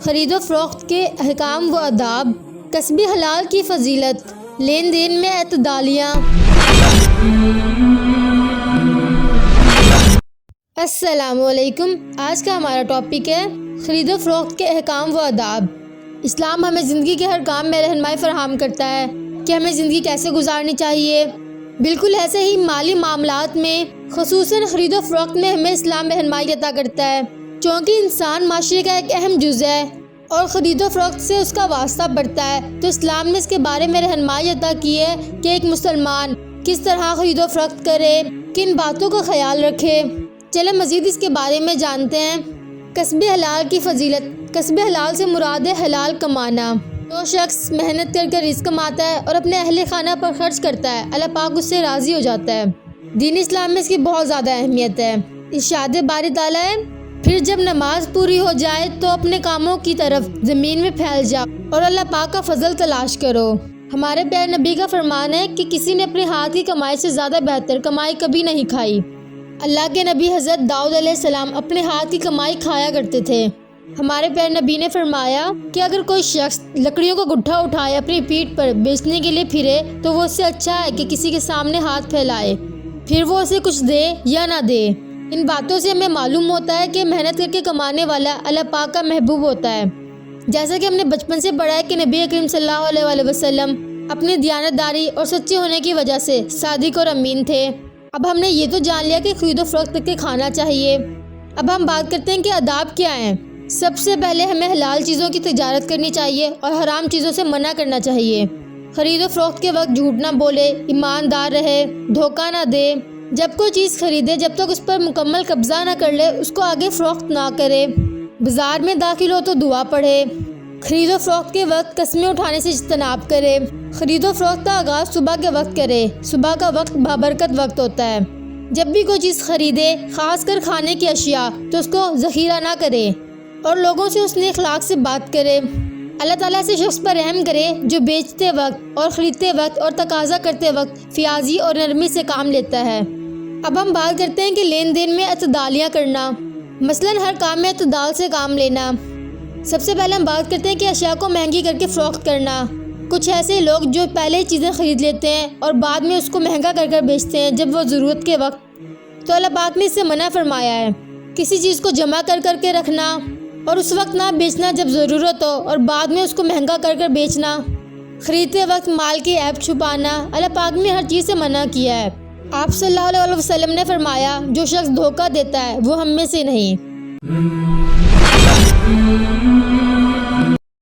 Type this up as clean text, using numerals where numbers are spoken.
خرید و فروخت کے احکام و آداب، کسب حلال کی فضیلت، لین دین میں اعتدالیاں۔ السلام علیکم۔ آج کا ہمارا ٹاپک ہے خرید و فروخت کے احکام و آداب۔ اسلام ہمیں زندگی کے ہر کام میں رہنمائی فراہم کرتا ہے کہ ہمیں زندگی کیسے گزارنی چاہیے۔ بالکل ایسے ہی مالی معاملات میں خصوصاً خرید و فروخت میں ہمیں اسلام رہنمائی عطا کرتا ہے، چونکہ انسان معاشرے کا ایک اہم جز ہے اور خرید و فروخت سے اس کا واسطہ بڑھتا ہے، تو اسلام نے اس کے بارے میں رہنمائی عطا کی ہے کہ ایک مسلمان کس طرح خرید و فروخت کرے، کن باتوں کا خیال رکھے۔ چلیں مزید اس کے بارے میں جانتے ہیں۔ کسب حلال کی فضیلت۔ کسب حلال سے مراد ہے حلال کمانا۔ جو شخص محنت کر کے رزق کماتا ہے اور اپنے اہل خانہ پر خرچ کرتا ہے، اللہ پاک اس سے راضی ہو جاتا ہے۔ دین اسلام میں اس کی بہت زیادہ اہمیت ہے۔ ارشاد باری تعالیٰ ہے، پھر جب نماز پوری ہو جائے تو اپنے کاموں کی طرف زمین میں پھیل جاؤ اور اللہ پاک کا فضل تلاش کرو۔ ہمارے پیارے نبی کا فرمان ہے کہ کسی نے اپنے ہاتھ کی کمائی سے زیادہ بہتر کمائی کبھی نہیں کھائی۔ اللہ کے نبی حضرت داؤد علیہ السلام اپنے ہاتھ کی کمائی کھایا کرتے تھے۔ ہمارے پیارے نبی نے فرمایا کہ اگر کوئی شخص لکڑیوں کا گٹھا اٹھائے اپنی پیٹھ پر بیچنے کے لیے پھرے تو وہ اس سے اچھا ہے کہ کسی کے سامنے ہاتھ پھیلائے، پھر وہ اسے کچھ دے یا نہ دے۔ ان باتوں سے ہمیں معلوم ہوتا ہے کہ محنت کر کے کمانے والا اللہ پاک کا محبوب ہوتا ہے۔ جیسا کہ ہم نے بچپن سے پڑھا ہے کہ نبی کریم صلی اللہ علیہ وآلہ وسلم اپنی دیانت داری اور سچے ہونے کی وجہ سے صادق اور امین تھے۔ اب ہم نے یہ تو جان لیا کہ خرید و فروخت کر کے کھانا چاہیے۔ اب ہم بات کرتے ہیں کہ آداب کیا ہیں۔ سب سے پہلے ہمیں حلال چیزوں کی تجارت کرنی چاہیے اور حرام چیزوں سے منع کرنا چاہیے۔ خرید و فروخت کے وقت جھوٹ نہ بولے، ایماندار رہے، دھوکہ نہ دے۔ جب کوئی چیز خریدے جب تک اس پر مکمل قبضہ نہ کر لے اس کو آگے فروخت نہ کرے۔ بازار میں داخل ہو تو دعا پڑھے۔ خرید و فروخت کے وقت قسمیں اٹھانے سے اجتناب کرے۔ خرید و فروخت کا آغاز صبح کے وقت کرے۔ صبح کا وقت بابرکت وقت ہوتا ہے۔ جب بھی کوئی چیز خریدے، خاص کر کھانے کی اشیاء، تو اس کو ذخیرہ نہ کرے اور لوگوں سے حسن اخلاق سے بات کرے۔ اللہ تعالیٰ سے شخص پر رحم کرے جو بیچتے وقت اور خریدتے وقت اور تقاضا کرتے وقت فیاضی اور نرمی سے کام لیتا ہے۔ اب ہم بات کرتے ہیں کہ لین دین میں اعتدالیاں کرنا، مثلاً ہر کام میں اعتدال سے کام لینا۔ سب سے پہلے ہم بات کرتے ہیں کہ اشیاء کو مہنگی کر کے فروخت کرنا۔ کچھ ایسے لوگ جو پہلے ہی چیزیں خرید لیتے ہیں اور بعد میں اس کو مہنگا کر کر بیچتے ہیں جب وہ ضرورت کے وقت، تو اللہ پاک نے اس سے منع فرمایا ہے۔ کسی چیز کو جمع کر کے رکھنا اور اس وقت نہ بیچنا جب ضرورت ہو اور بعد میں اس کو مہنگا کر بیچنا۔ خریدتے وقت مال کی عیب چھپانا، اللہ پاک نے ہر چیز سے منع کیا ہے۔ آپ صلی اللہ علیہ وسلم نے فرمایا، جو شخص دھوکہ دیتا ہے وہ ہم میں سے نہیں۔